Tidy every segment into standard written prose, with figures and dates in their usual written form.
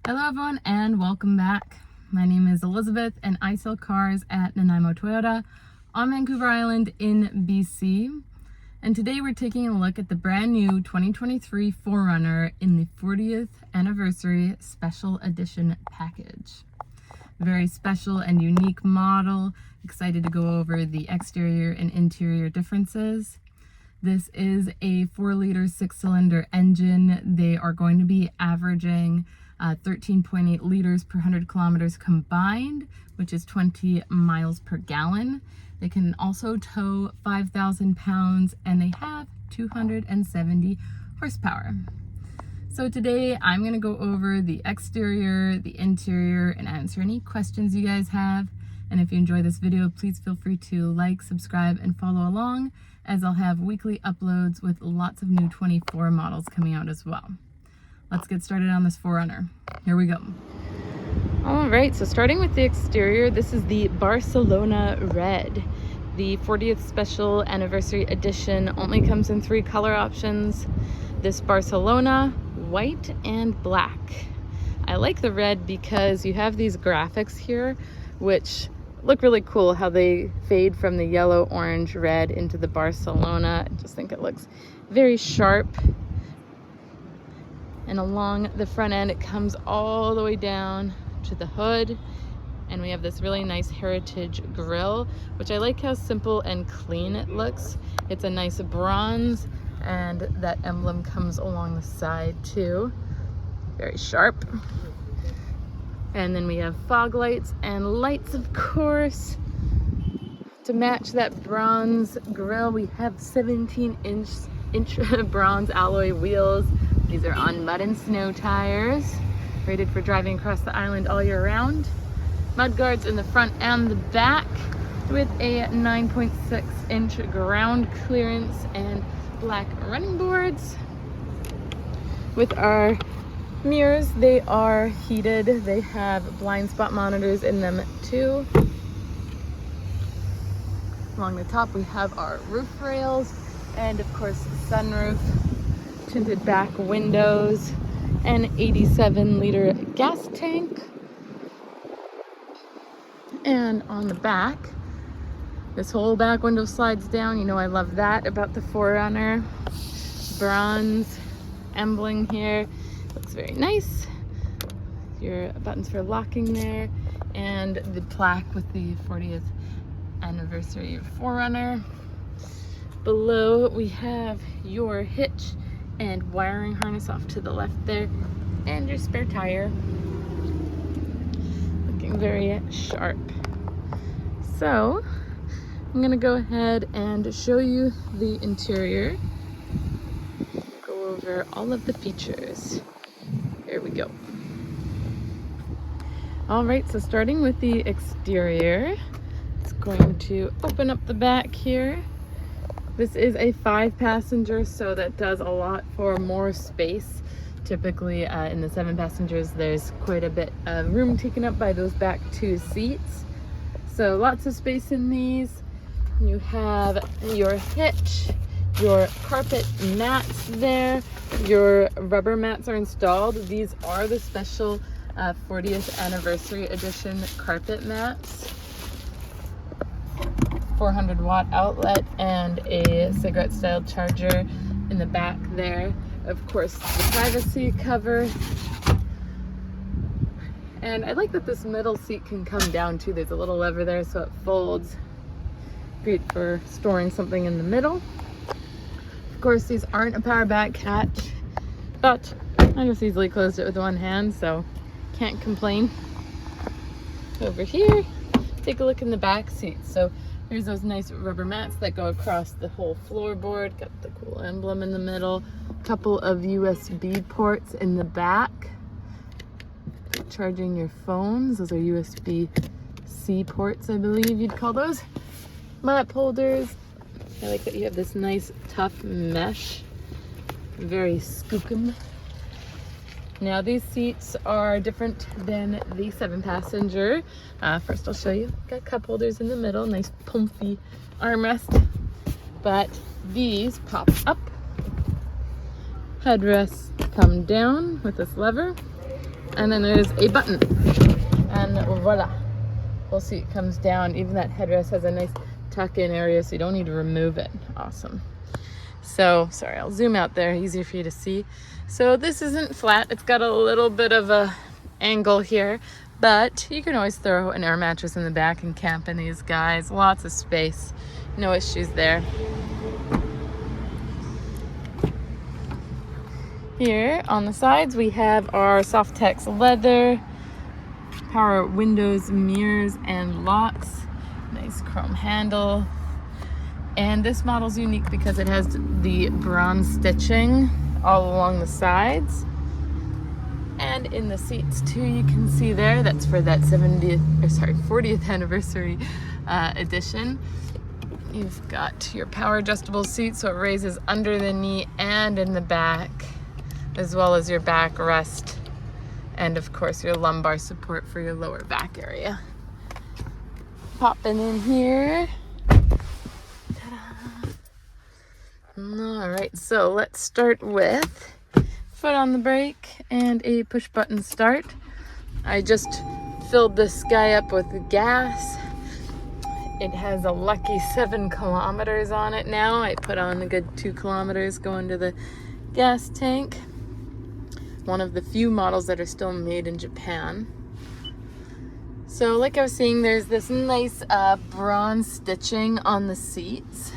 Hello everyone and welcome back. My name is Elizabeth and I sell cars at Nanaimo Toyota on Vancouver Island in BC. And today we're taking a look at the brand new 2023 4Runner in the 40th anniversary special edition package. Very special and unique model. Excited to go over the exterior and interior differences. This is a 4-liter 6-cylinder engine. They are going to be averaging 13.8 liters per 100 kilometers combined, which is 20 miles per gallon. They can also tow 5,000 pounds and they have 270 horsepower. So today I'm going to go over the exterior, the interior, and answer any questions you guys have. And if you enjoy this video, please feel free to like, subscribe, and follow along, as I'll have weekly uploads with lots of new 24 models coming out as well. Let's get started on this 4Runner. Here we go. All right, so starting with the exterior, this is the Barcelona Red. The 40th Special Anniversary Edition only comes in 3 color options. This Barcelona, white, and black. I like the red because you have these graphics here, which look really cool, how they fade from the yellow, orange, red into the Barcelona. I just think it looks very sharp. And along the front end, it comes all the way down to the hood. And we have this really nice heritage grille, which I like how simple and clean it looks. It's a nice bronze, and that emblem comes along the side too. Very sharp. And then we have fog lights and lights, of course. To match that bronze grille, we have 17-inch bronze alloy wheels. These are on mud and snow tires, rated for driving across the island all year round. Mud guards in the front and the back with a 9.6-inch ground clearance and black running boards. With our mirrors, they are heated. They have blind spot monitors in them too. Along the top, we have our roof rails and, of course, the sunroof, tinted back windows, an 87-liter gas tank. And on the back, this whole back window slides down. You know I love that about the 4Runner. Bronze emblem here. Looks very nice. Your buttons for locking there. And the plaque with the 40th anniversary 4Runner. Below we have your hitch and wiring harness off to the left there, and your spare tire. Looking very sharp. So I'm gonna go ahead and show you the interior. Go over all of the features. Here we go. All right, so starting with the exterior, it's going to open up the back here. This is a 5-passenger, so that does a lot for more space. Typically in the 7 passengers, there's quite a bit of room taken up by those back 2 seats. So lots of space in these. You have your hitch, your carpet mats there. Your rubber mats are installed. These are the special 40th anniversary edition carpet mats. 400-watt outlet and a cigarette style charger in the back there. Of course, the privacy cover. And I like that this middle seat can come down too. There's a little lever there so it folds. Great for storing something in the middle. Of course, these aren't a power back hatch, but I just easily closed it with one hand, so can't complain. Over here, take a look in the back seat. So here's those nice rubber mats that go across the whole floorboard. Got the cool emblem in the middle. Couple of USB ports in the back. Charging your phones. Those are USB-C ports, I believe you'd call those. Map holders. I like that you have this nice tough mesh. Very skookum. Now these seats are different than the 7-passenger. First I'll show you. Got cup holders in the middle, nice comfy armrest. But these pop up. Headrests come down with this lever. and then there's a button, and voila, whole seat comes down. Even that headrest has a nice tuck-in area, so you don't need to remove it. Awesome. So, sorry, I'll zoom out there, easier for you to see. So this isn't flat, it's got a little bit of a angle here, but you can always throw an air mattress in the back and camp in these guys. Lots of space, no issues there. Here on the sides we have our Softex leather, power windows, mirrors, and locks. Nice chrome handle. And this model's unique because it has the bronze stitching all along the sides. And in the seats too, you can see there, that's for that 40th anniversary edition. You've got your power adjustable seat, so it raises under the knee and in the back, as well as your backrest, and of course your lumbar support for your lower back area. Popping in here. All right, so let's start with foot on the brake and a push button start. I just filled this guy up with gas. It has a lucky 7 kilometers on it now. I put on a good 2 kilometers going to the gas tank. One of the few models that are still made in Japan. So like I was saying, there's this nice bronze stitching on the seats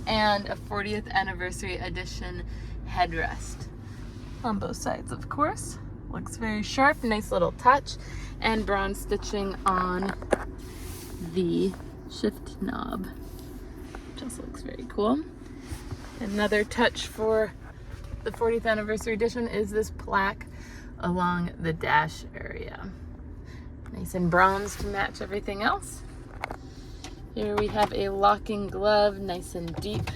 and a 40th anniversary edition headrest on both sides, of course. Looks very sharp, nice little touch, and bronze stitching on the shift knob. Just looks very cool. Another touch for the 40th anniversary edition is this plaque along the dash area. Nice and bronze to match everything else. Here we have a locking glove, nice and deep.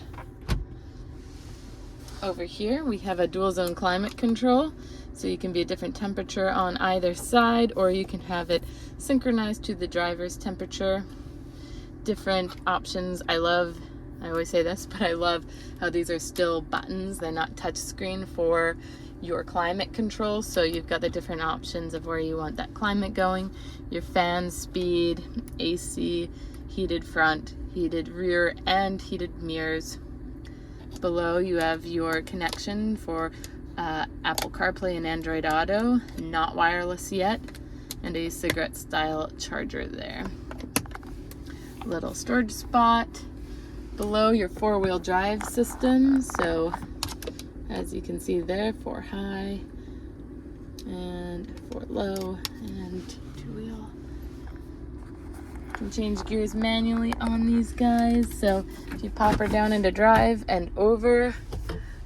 Over here we have a dual zone climate control, so you can be a different temperature on either side, or you can have it synchronized to the driver's temperature. Different options. I always say this, but I love how these are still buttons. They're not touch screen for your climate control, so you've got the different options of where you want that climate going. Your fan speed, AC, heated front, heated rear, and heated mirrors. Below you have your connection for Apple CarPlay and Android Auto, not wireless yet, and a cigarette style charger there. Little storage spot. Below your 4-wheel drive system, so as you can see there, 4 high and 4 low and 2-wheel. You can change gears manually on these guys, so if you pop her down into drive and over,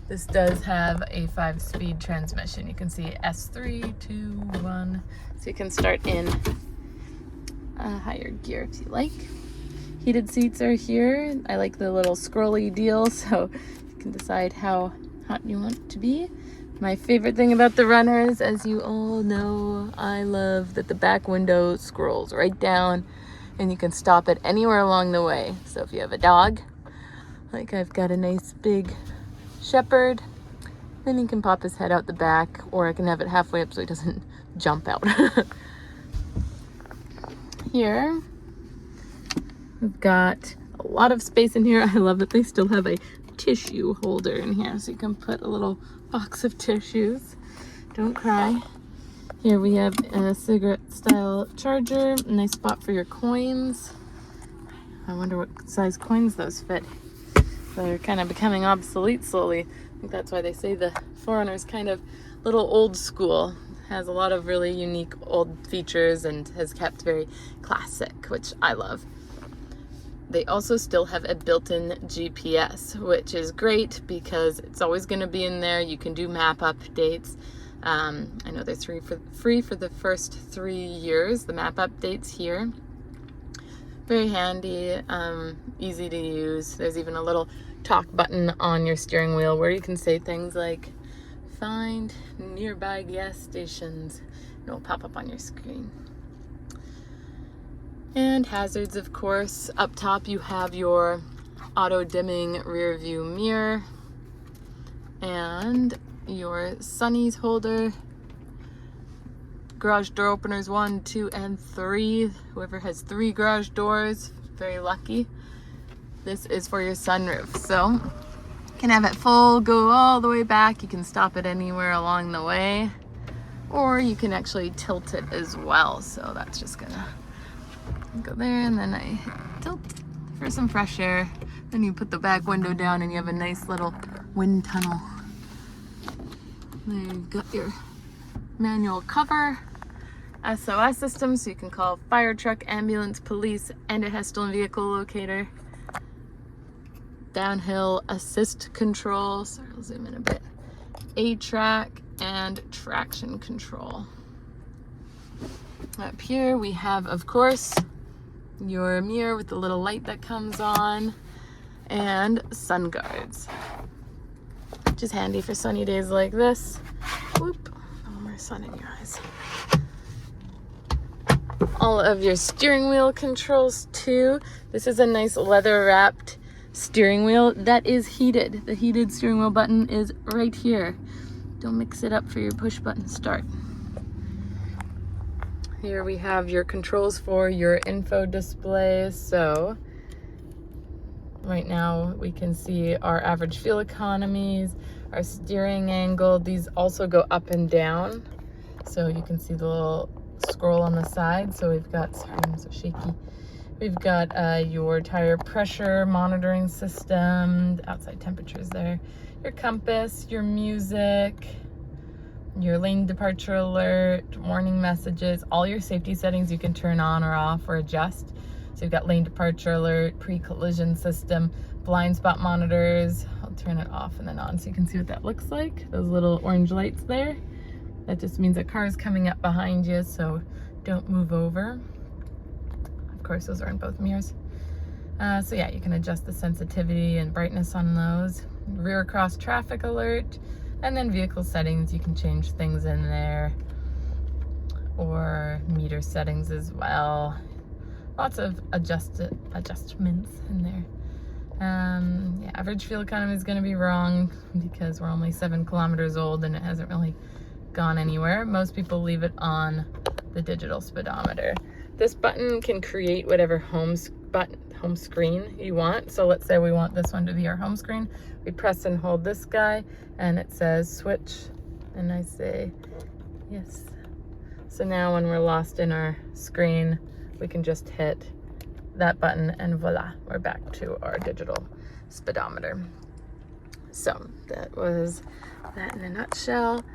this does have a 5-speed transmission. You can see S3, 2, 1, so you can start in a higher gear if you like. Heated seats are here. I like the little scrolly deal, so you can decide how hot you want it to be. My favorite thing about the Runner is, as you all know, I love that the back window scrolls right down and you can stop it anywhere along the way. So if you have a dog, like I've got a nice big shepherd, then you can pop his head out the back, or I can have it halfway up so he doesn't jump out. Here, we've got a lot of space in here. I love that they still have a tissue holder in here, so you can put a little box of tissues. Don't cry. Here we have a cigarette style charger, a nice spot for your coins. I wonder what size coins those fit. They're kind of becoming obsolete slowly. I think that's why they say the 4Runner is kind of little old school. Has a lot of really unique old features and has kept very classic, which I love. They also still have a built-in GPS, which is great because it's always going to be in there. You can do map updates. I know they're free for the first 3 years, the map updates here. Very handy, easy to use. There's even a little talk button on your steering wheel where you can say things like, find nearby gas stations. It'll pop up on your screen. And hazards, of course. Up top you have your auto dimming rear view mirror and your sunnies holder. garage door openers 1, 2, and 3. Whoever has 3 garage doors, very lucky. This is for your sunroof. So you can have it full, go all the way back. You can stop it anywhere along the way, or you can actually tilt it as well. So that's just gonna go there, and then I tilt for some fresh air. Then you put the back window down and you have a nice little wind tunnel. There you've got your manual cover, SOS system, so you can call fire truck, ambulance, police, and it has stolen vehicle locator. Downhill assist control, sorry, I'll zoom in a bit. A-track and traction control. Up here we have, of course, your mirror with the little light that comes on, and sun guards, which is handy for sunny days like this. Whoop, no more sun in your eyes. All of your steering wheel controls too. This is a nice leather wrapped steering wheel that is heated. The heated steering wheel button is right here. Don't mix it up for your push button start. Here we have your controls for your info display. So right now we can see our average fuel economies, our steering angle. These also go up and down. So you can see the little scroll on the side. So we've got, sorry, I'm so shaky. We've got your tire pressure monitoring system, the outside temperatures there, your compass, your music, your lane departure alert, warning messages, all your safety settings you can turn on or off or adjust. So you've got lane departure alert, pre-collision system, blind spot monitors. I'll turn it off and then on so you can see what that looks like. Those little orange lights there. That just means a car is coming up behind you, so don't move over. Of course, those are in both mirrors. So yeah, you can adjust the sensitivity and brightness on those. Rear cross traffic alert. And then vehicle settings, you can change things in there, or meter settings as well. Lots of adjustments in there. Yeah, average fuel economy is going to be wrong because we're only 7 kilometers old and it hasn't really gone anywhere. Most people leave it on the digital speedometer. This button can create whatever home screen you want. So let's say we want this one to be our home screen. We press and hold this guy and it says switch, and I say yes. So now when we're lost in our screen, we can just hit that button and voila, we're back to our digital speedometer. So that was that in a nutshell.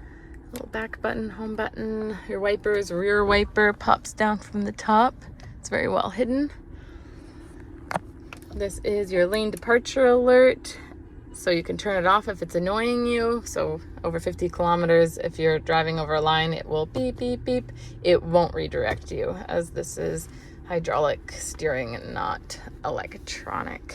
Little back button, home button, your wipers, rear wiper pops down from the top. It's very well hidden. This is your lane departure alert. So you can turn it off if it's annoying you. So over 50 kilometers, if you're driving over a line, it will beep, beep, beep. It won't redirect you, as this is hydraulic steering and not electronic.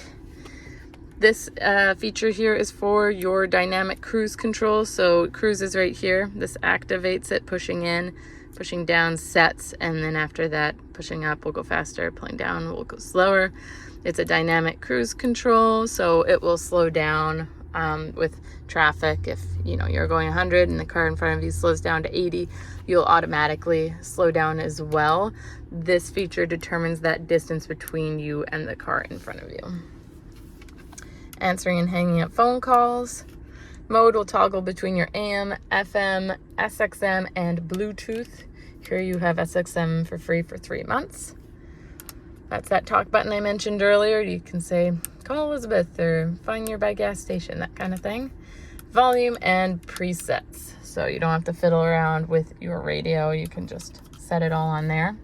This feature here is for your dynamic cruise control. So cruise is right here. This activates it, pushing in, pushing down sets, and then after that, pushing up will go faster, pulling down will go slower. It's a dynamic cruise control, so it will slow down with traffic. If you're going 100 and the car in front of you slows down to 80, you'll automatically slow down as well. This feature determines that distance between you and the car in front of you. Answering and hanging up phone calls. Mode will toggle between your AM, FM, SXM, and Bluetooth. Here you have SXM for free for 3 months. That's that talk button I mentioned earlier. You can say, call Elizabeth, or find nearby gas station, that kind of thing. Volume and presets. So you don't have to fiddle around with your radio. You can just set it all on there.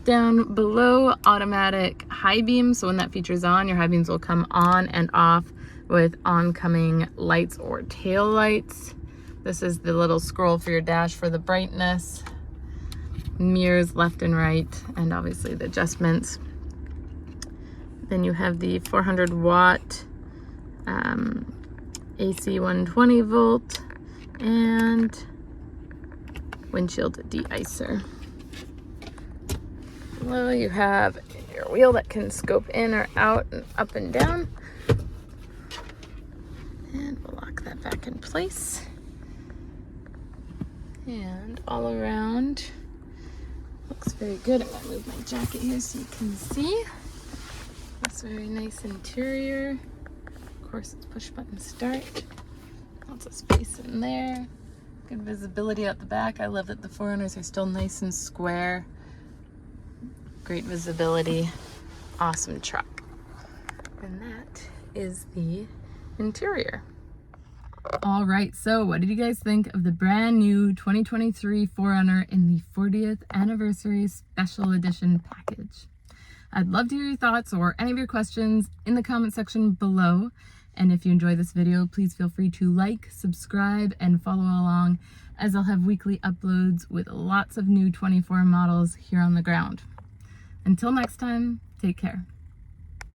Down below, automatic high beam. So when that feature's on, your high beams will come on and off with oncoming lights or tail lights. This is the little scroll for your dash for the brightness. Mirrors left and right, and obviously the adjustments. Then you have the 400 watt AC 120 volt and windshield de-icer. Below you have your wheel that can scope in or out and up and down. And we'll lock that back in place. And all around, looks very good. I'm gonna move my jacket here so you can see. It's very nice interior. Of course, it's push button start. Lots of space in there. Good visibility out the back. I love that the 4Runners are still nice and square. Great visibility. Awesome truck. And that is the interior. All right, so what did you guys think of the brand new 2023 4Runner in the 40th anniversary special edition package? I'd love to hear your thoughts or any of your questions in the comment section below. And if you enjoy this video, please feel free to like, subscribe, and follow along, as I'll have weekly uploads with lots of new 24 models here on the ground. Until next time, take care.